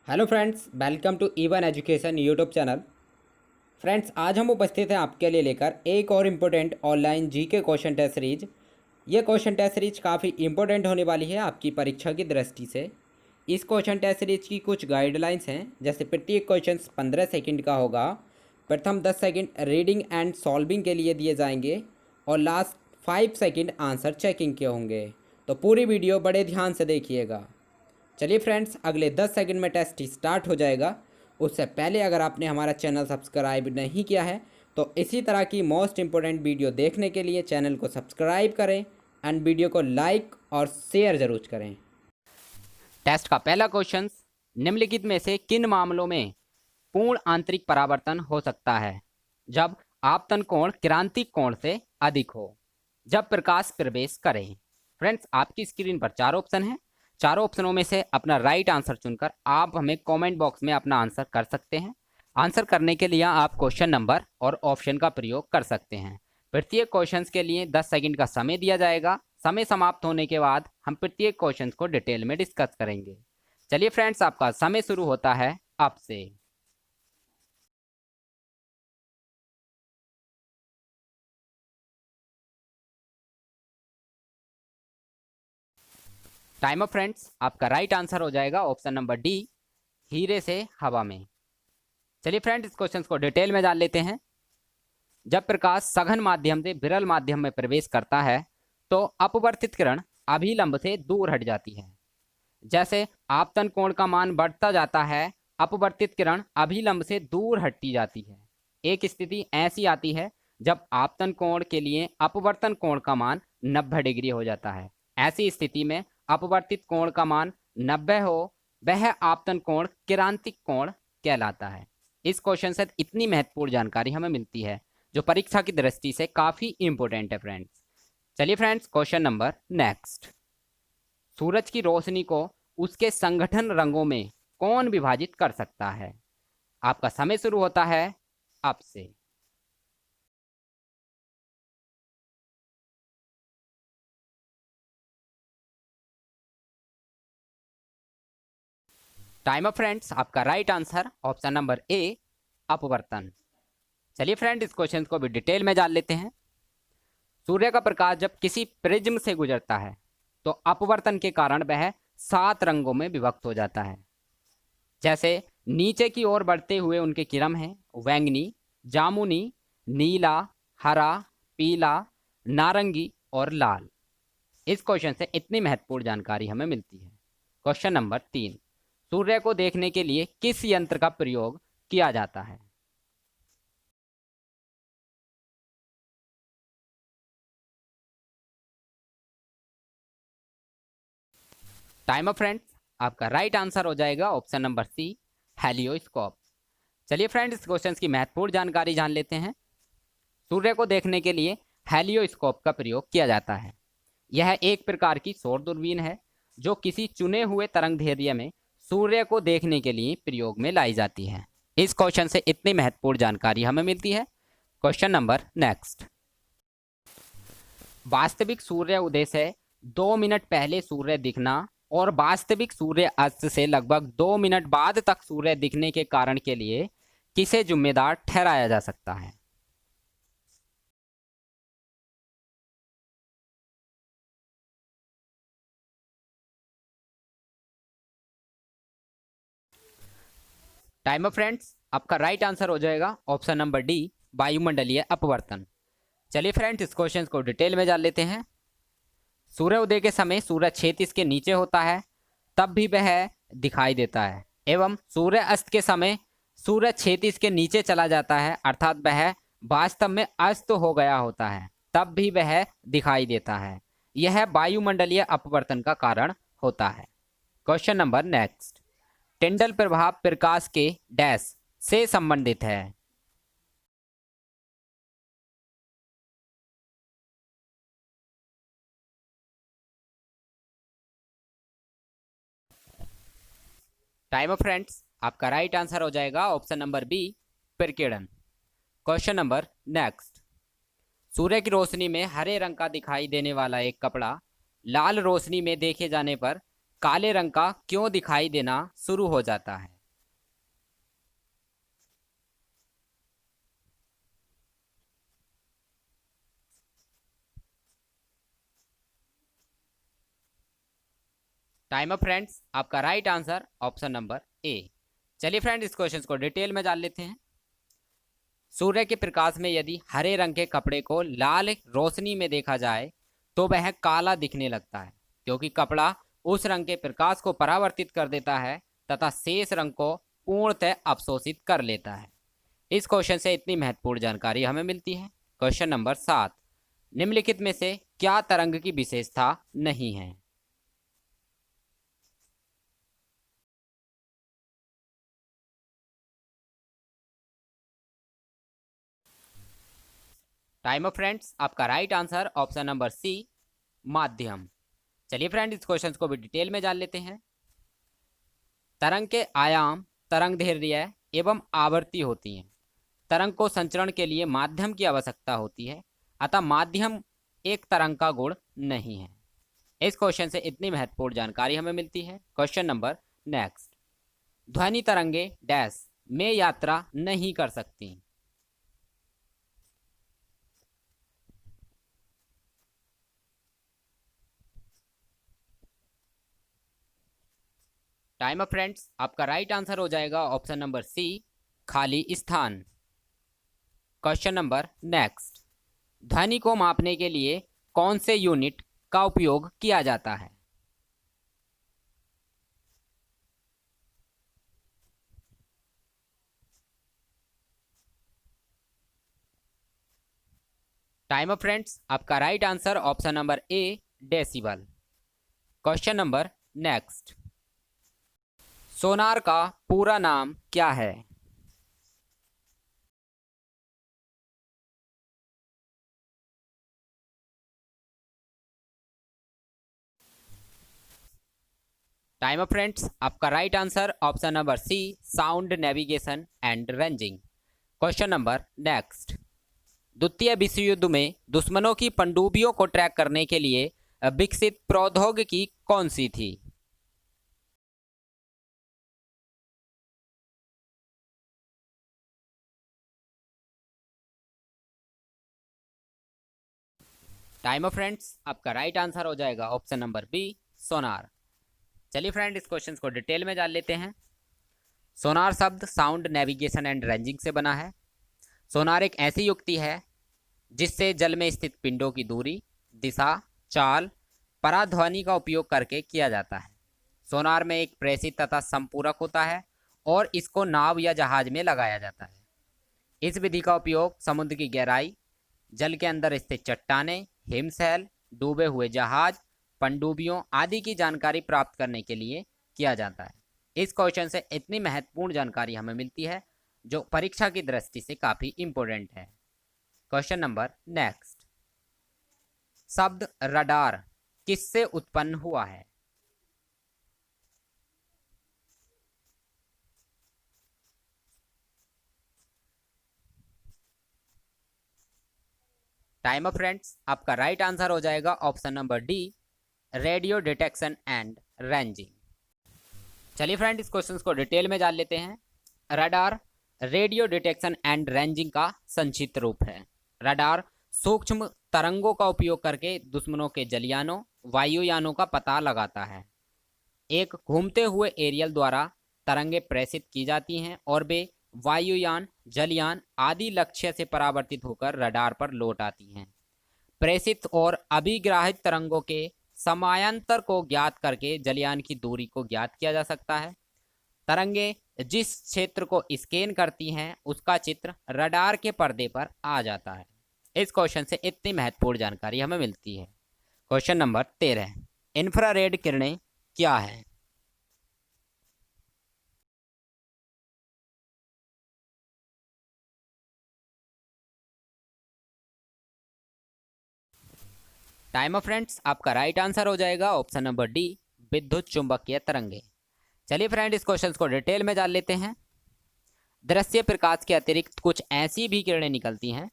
Hello friends, welcome to even education YouTube channel. Friends, आज हम उपस्थित हैं आपके लिए लेकर एक और important online GK question test series. ये क्वेश्चन टेस्ट सीरीज काफ़ी इम्पोर्टेंट होने वाली है आपकी परीक्षा की दृष्टि से। इस क्वेश्चन टेस्ट सीरीज की कुछ गाइडलाइंस हैं, जैसे प्रत्येक क्वेश्चन 15 सेकंड का होगा। प्रथम 10 सेकंड रीडिंग एंड सॉल्विंग के लिए दिए जाएंगे और लास्ट 5 सेकंड आंसर चेकिंग के होंगे। तो पूरी वीडियो बड़े ध्यान से देखिएगा। चलिए फ्रेंड्स, अगले 10 सेकंड में टेस्ट स्टार्ट हो जाएगा। उससे पहले अगर आपने हमारा चैनल सब्सक्राइब नहीं किया है तो इसी तरह की मोस्ट इम्पोर्टेंट वीडियो देखने के लिए चैनल को सब्सक्राइब करें एंड वीडियो को लाइक और शेयर ज़रूर करें। टेस्ट का पहला क्वेश्चन, निम्नलिखित में से किन मामलों में पूर्ण आंतरिक परावर्तन हो सकता है? जब आपतन कोण क्रांतिक कोण से अधिक हो, जब प्रकाश प्रवेश करे। फ्रेंड्स, आपकी स्क्रीन पर 4 ऑप्शन हैं। चारों ऑप्शनों में से अपना राइट आंसर चुनकर आप हमें कमेंट बॉक्स में अपना आंसर कर सकते हैं। आंसर करने के लिए आप क्वेश्चन नंबर और ऑप्शन का प्रयोग कर सकते हैं। प्रत्येक क्वेश्चन के लिए 10 सेकंड का समय दिया जाएगा। समय समाप्त होने के बाद हम प्रत्येक क्वेश्चन को डिटेल में डिस्कस करेंगे। चलिए फ्रेंड्स, आपका समय शुरू होता है अब से। टाइम अप फ्रेंड्स, आपका राइट आंसर हो जाएगा ऑप्शन नंबर डी, हीरे से हवा में। चलिए फ्रेंड्स, इस क्वेश्चन को डिटेल में जान लेते हैं। जब प्रकाश सघन माध्यम से विरल माध्यम में प्रवेश करता है तो अपवर्तित किरण अभिलंब से दूर हट जाती है। जैसे आपतन कोण का मान बढ़ता जाता है, अपवर्तित किरण अभिलंब से दूर हटती जाती है। एक स्थिति ऐसी आती है जब आपतन कोण के लिए अपवर्तन कोण का मान 90 डिग्री हो जाता है। ऐसी स्थिति में अपवर्तित कोण का मान 90 हो, वह आपतन कोण क्रांतिक कोण कहलाता है। इस क्वेश्चन से इतनी महत्वपूर्ण जानकारी हमें मिलती है जो परीक्षा की दृष्टि से काफी इंपॉर्टेंट है फ्रेंड्स। चलिए फ्रेंड्स, क्वेश्चन नंबर नेक्स्ट। सूरज की रोशनी को उसके संगठन रंगों में कौन विभाजित कर सकता है? आपका समय शुरू होता है अब से। टाइम अप फ्रेंड्स, आपका राइट आंसर ऑप्शन नंबर ए, अपवर्तन। चलिए फ्रेंड्स, इस क्वेश्चन को भी डिटेल में जान लेते हैं। सूर्य का प्रकाश जब किसी प्रिज्म से गुजरता है तो अपवर्तन के कारण वह 7 रंगों में विभक्त हो जाता है। जैसे नीचे की ओर बढ़ते हुए उनके किरण हैं बैंगनी, जामुनी, नीला, हरा, पीला, नारंगी और लाल। इस क्वेश्चन से इतनी महत्वपूर्ण जानकारी हमें मिलती है। क्वेश्चन नंबर 3, सूर्य को देखने के लिए किस यंत्र का प्रयोग किया जाता है? टाइम अप फ्रेंड्स, आपका राइट आंसर हो जाएगा ऑप्शन नंबर सी, हेलियोस्कोप। चलिए फ्रेंड्स, इस क्वेश्चन की महत्वपूर्ण जानकारी जान लेते हैं। सूर्य को देखने के लिए हेलियोस्कोप का प्रयोग किया जाता है। यह एक प्रकार की सौर दूरबीन है जो किसी चुने हुए तरंग दैर्ध्य में सूर्य को देखने के लिए प्रयोग में लाई जाती है। इस क्वेश्चन से इतनी महत्वपूर्ण जानकारी हमें मिलती है। Question number next. वास्तविक सूर्य उदय से 2 मिनट पहले सूर्य दिखना और वास्तविक सूर्य अस्त से लगभग 2 मिनट बाद तक सूर्य दिखने के कारण के लिए किसे जिम्मेदार ठहराया जा सकता है? टाइम अप फ्रेंड्स, आपका राइट आंसर हो जाएगा ऑप्शन नंबर डी, वायुमंडलीय अपवर्तन। चलिए फ्रेंड्स, इस क्वेश्चन को डिटेल में जान लेते हैं। सूर्य उदय के समय सूर्य क्षैतिज के नीचे होता है तब भी वह दिखाई देता है, एवं सूर्य अस्त के समय सूर्य क्षैतिज के नीचे चला जाता है, अर्थात वह वास्तव में अस्त हो गया होता है, तब भी वह दिखाई देता है। यह वायुमंडलीय अपवर्तन का कारण होता है। Question number next. टिंडल प्रभाव प्रकाश के डैश से संबंधित है? टाइम ऑफ फ्रेंड्स, आपका राइट आंसर हो जाएगा ऑप्शन नंबर बी, प्रकीर्णन। Question number next. सूर्य की रोशनी में हरे रंग का दिखाई देने वाला एक कपड़ा लाल रोशनी में देखे जाने पर काले रंग का क्यों दिखाई देना शुरू हो जाता है? टाइम अप फ्रेंड्स, आपका राइट आंसर ऑप्शन नंबर ए। चलिए फ्रेंड्स, इस क्वेश्चन को डिटेल में जान लेते हैं। सूर्य के प्रकाश में यदि हरे रंग के कपड़े को लाल रोशनी में देखा जाए तो वह काला दिखने लगता है, क्योंकि कपड़ा उस रंग के प्रकाश को परावर्तित कर देता है तथा शेष रंग को पूर्णतः अवशोषित कर लेता है। इस क्वेश्चन से इतनी महत्वपूर्ण जानकारी हमें मिलती है। क्वेश्चन नंबर 7, निम्नलिखित में से क्या तरंग की विशेषता नहीं है? टाइम ऑफ फ्रेंड्स, आपका right answer option number C, माध्यम। चलिए फ्रेंड्स, इस क्वेश्चन को भी डिटेल में जान लेते हैं। तरंग के आयाम, तरंग दैर्ध्य एवं आवृत्ति होती हैं। तरंग को संचरण के लिए माध्यम की आवश्यकता होती है, अतः माध्यम एक तरंग का गुण नहीं है। इस क्वेश्चन से इतनी महत्वपूर्ण जानकारी हमें मिलती है। क्वेश्चन नंबर नेक्स्ट, ध्वनि तरंगे डैश में यात्रा नहीं कर सकती। टाइम अप फ्रेंड्स, आपका राइट आंसर हो जाएगा ऑप्शन नंबर सी, खाली स्थान। क्वेश्चन नंबर नेक्स्ट, ध्वनि को मापने के लिए कौन से यूनिट का उपयोग किया जाता है? टाइम अप फ्रेंड्स, आपका right answer option number A, decibel. Question number next, sonar का पूरा नाम क्या है? टाइम अप फ्रेंड्स, आपका right answer option number C, sound navigation and ranging. Question number next, द्वितीय विश्व युद्ध में दुश्मनों की पनडुब्बियों को ट्रैक करने के लिए विकसित प्रौद्योगिकी कौन सी थी? टाइम ऑफ फ्रेंड्स, आपका राइट आंसर हो जाएगा ऑप्शन नंबर बी, सोनार। चलिए फ्रेंड, इस क्वेश्चन को डिटेल में जान लेते हैं। सोनार शब्द साउंड नेविगेशन एंड रेंजिंग से बना है। सोनार एक ऐसी युक्ति है जिससे जल में स्थित पिंडों की दूरी, दिशा, चाल, पराध्वनि का उपयोग करके किया जाता है। सोनार में एक प्रेषित तथा संपूरक होता है और इसको नाव या जहाज में लगाया जाता है। इस विधि का उपयोग समुद्र की गहराई, जल के अंदर स्थित चट्टानें, हिमशैल, डूबे हुए जहाज, पनडुब्बियों आदि की जानकारी प्राप्त करने के लिए किया जाता है। इस क्वेश्चन से इतनी महत्वपूर्ण जानकारी हमें मिलती है जो परीक्षा की दृष्टि से काफी इंपॉर्टेंट है। क्वेश्चन नंबर नेक्स्ट, शब्द रडार किससे उत्पन्न हुआ है? टाइम ऑफ फ्रेंड्स, आपका राइट आंसर हो जाएगा option number D, radio detection and ranging. चलिए फ्रेंड, इस क्वेश्चन को डिटेल में जान लेते हैं। Radar radio detection and ranging का संक्षिप्त रूप है। रडार सूक्ष्म तरंगों का उपयोग करके दुश्मनों के जलयानों, वायुयानों का पता लगाता है। एक घूमते हुए एरियल द्वारा तरंगे प्रेषित की जाती हैं और वे वायुयान, जलयान आदि लक्ष्य से परावर्तित होकर रडार पर लौट आती हैं। प्रेषित और अभिग्राहित तरंगों के समायांतर को ज्ञात करके जलयान की दूरी को ज्ञात किया जा सकता है। तरंगे जिस क्षेत्र को स्कैन करती हैं उसका चित्र रडार के पर्दे पर आ जाता है। इस क्वेश्चन से इतनी महत्वपूर्ण जानकारी हमें मिलती है। क्वेश्चन नंबर 13, इंफ्रारेड किरणें क्या है? टाइम ऑफ फ्रेंड्स, आपका राइट आंसर हो जाएगा ऑप्शन नंबर डी, विद्युत चुंबकीय तरंगे। चलिए फ्रेंड, इस क्वेश्चन को डिटेल में जान लेते हैं। दृश्य प्रकाश के अतिरिक्त कुछ ऐसी भी किरणें निकलती हैं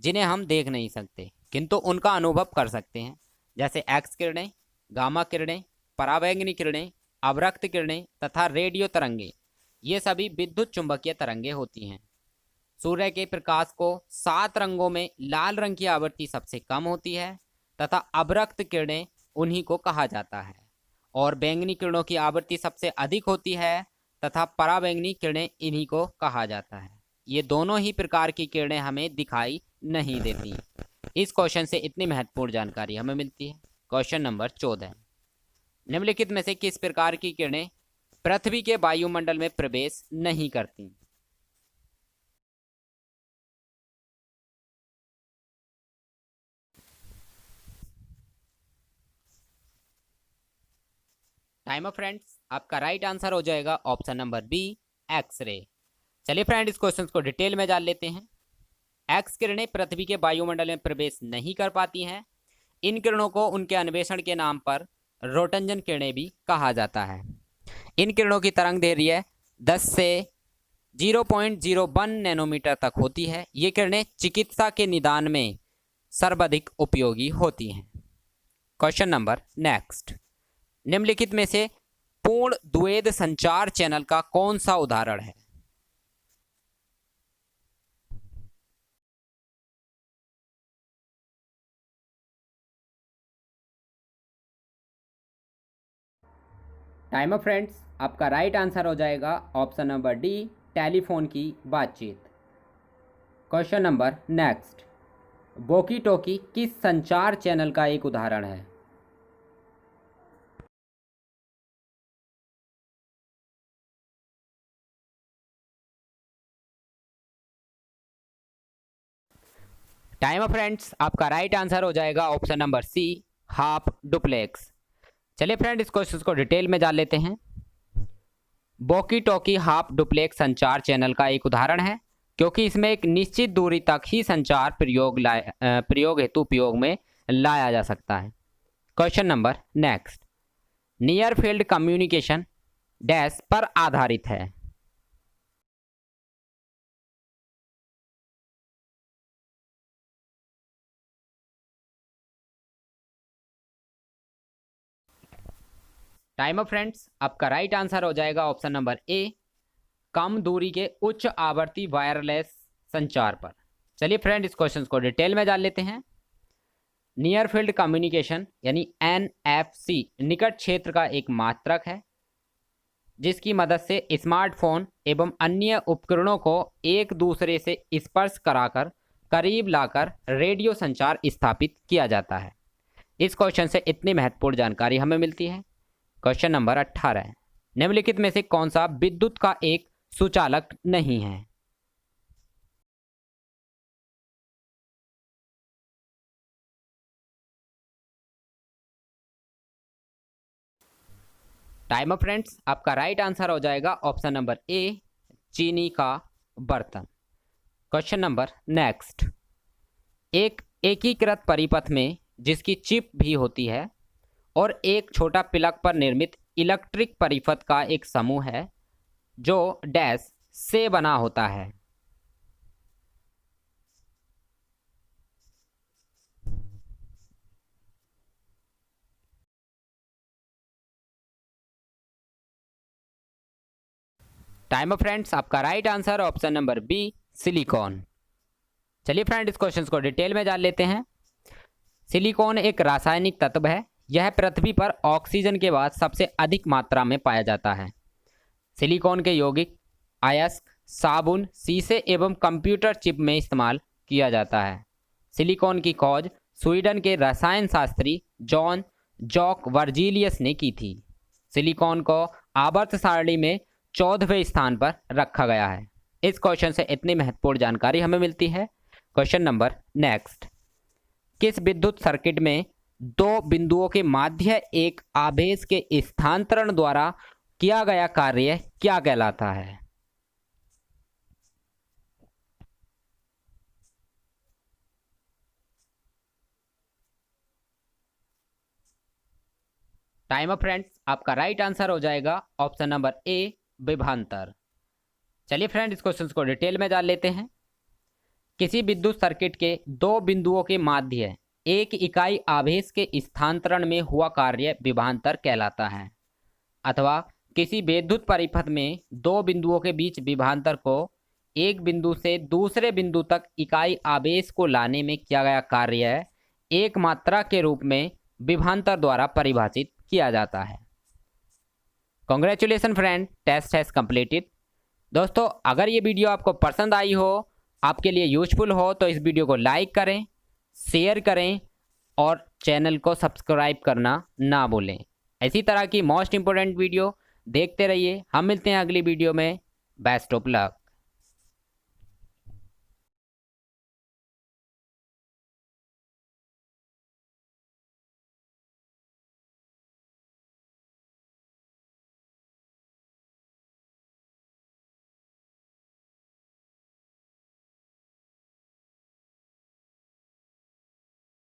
जिन्हें हम देख नहीं सकते किंतु उनका अनुभव कर सकते हैं, जैसे एक्स किरणें, गामा किरणें, पराबैंगनी किरणें, अवरक्त किरणें तथा रेडियो तरंगे। ये सभी विद्युत चुंबकीय तरंगे होती हैं। सूर्य के प्रकाश को 7 रंगों में लाल रंग की आवृत्ति सबसे कम होती है तथा अवरक्त किरणें उन्हीं को कहा जाता है। और बैंगनी किरणों की आवृत्ति सबसे अधिक होती है तथा पराबैंगनी किरणें इन्हीं को कहा जाता है। ये दोनों ही प्रकार की किरणें हमें दिखाई नहीं देती। इस क्वेश्चन से इतनी महत्वपूर्ण जानकारी हमें मिलती है। क्वेश्चन नंबर 14, निम्नलिखित में से किस प्रकार की किरणें पृथ्वी के वायुमंडल में प्रवेश नहीं करती? टाइम ऑफ फ्रेंड्स, आपका राइट आंसर हो जाएगा ऑप्शन नंबर बी, एक्सरे। चलिए फ्रेंड, इस क्वेश्चन को डिटेल में जान लेते हैं। एक्स किरणें पृथ्वी के वायुमंडल में प्रवेश नहीं कर पाती हैं। इन किरणों को उनके अन्वेषण के नाम पर रोटंजन किरणें भी कहा जाता है। इन किरणों की तरंग दैर्घ्य 10 से 0.01 नैनोमीटर तक होती है। ये किरणें चिकित्सा के निदान में सर्वाधिक उपयोगी होती हैं। क्वेश्चन नंबर नेक्स्ट, निम्नलिखित में से पूर्ण द्वैध संचार चैनल का कौन सा उदाहरण है? टाइम ऑफ फ्रेंड्स, आपका राइट आंसर हो जाएगा ऑप्शन नंबर डी, टेलीफोन की बातचीत। Question number next, walkie talkie किस संचार चैनल का एक उदाहरण है? टाइम ऑफ फ्रेंड्स, आपका राइट आंसर हो जाएगा option number C, half duplex. चलिए फ्रेंड, इस क्वेश्चन को डिटेल में जान लेते हैं। वॉकी टॉकी हाफ डुप्लेक्स संचार चैनल का एक उदाहरण है, क्योंकि इसमें एक निश्चित दूरी तक ही संचार प्रयोग हेतु उपयोग में लाया जा सकता है। Question number next, near field communication dash पर आधारित है? टाइम ऑफ फ्रेंड्स, आपका राइट आंसर हो जाएगा ऑप्शन नंबर ए, कम दूरी के उच्च आवृत्ति वायरलेस संचार पर। चलिए फ्रेंड, इस क्वेश्चन को डिटेल में जान लेते हैं। नियर फील्ड कम्युनिकेशन यानी NFC निकट क्षेत्र का एक मात्रक है, जिसकी मदद से स्मार्टफोन एवं अन्य उपकरणों को एक दूसरे से स्पर्श कराकर करीब लाकर रेडियो संचार स्थापित किया जाता है। इस क्वेश्चन से इतनी महत्वपूर्ण जानकारी हमें मिलती है। क्वेश्चन नंबर 18, निम्नलिखित में से कौन सा विद्युत का एक सुचालक नहीं है? टाइम ऑफ फ्रेंड्स, आपका राइट आंसर हो जाएगा ऑप्शन नंबर ए, चीनी का बर्तन। क्वेश्चन नंबर नेक्स्ट, एक एकीकृत परिपथ में जिसकी चिप भी होती है और एक छोटा प्लग पर निर्मित इलेक्ट्रिक परिपथ का एक समूह है जो डैश से बना होता है। टाइम ऑफ फ्रेंड्स, आपका right answer option number B, silicon. चलिए फ्रेंड, इस क्वेश्चन को डिटेल में जान लेते हैं। सिलिकॉन एक रासायनिक तत्व है। यह पृथ्वी पर ऑक्सीजन के बाद सबसे अधिक मात्रा में पाया जाता है। सिलिकॉन के यौगिक अयस्क, साबुन, शीशे एवं कंप्यूटर चिप में इस्तेमाल किया जाता है। सिलिकॉन की खोज स्वीडन के रसायन शास्त्री जॉन जॉक वर्जीलियस ने की थी। सिलिकॉन को आवर्त सारणी में 14वें स्थान पर रखा गया है। इस क्वेश्चन से इतनी महत्वपूर्ण जानकारी हमें मिलती है। क्वेश्चन नंबर नेक्स्ट, किस विद्युत सर्किट में दो बिंदुओं के माध्य एक आवेश के स्थानांतरण द्वारा किया गया कार्य क्या कहलाता है? टाइम ऑफ फ्रेंड्स, आपका राइट आंसर हो जाएगा ऑप्शन नंबर ए, विभवांतर। चलिए फ्रेंड, इस क्वेश्चन को डिटेल में जान लेते हैं। किसी विद्युत सर्किट के दो बिंदुओं के माध्य एक इकाई आवेश के स्थानांतरण में हुआ कार्य विभवांतर कहलाता है, अथवा किसी विद्युत परिपथ में दो बिंदुओं के बीच विभवांतर को एक बिंदु से दूसरे बिंदु तक इकाई आवेश को लाने में किया गया कार्य एक मात्रा के रूप में विभवांतर द्वारा परिभाषित किया जाता है। Congratulation friend, test has completed. दोस्तों, अगर ये वीडियो आपको पसंद आई हो, आपके लिए यूजफुल हो, तो इस वीडियो को लाइक करें, शेयर करें और चैनल को सब्सक्राइब करना ना भूलें। इसी तरह की मोस्ट इम्पोर्टेंट वीडियो देखते रहिए। हम मिलते हैं अगली वीडियो में। Best of luck.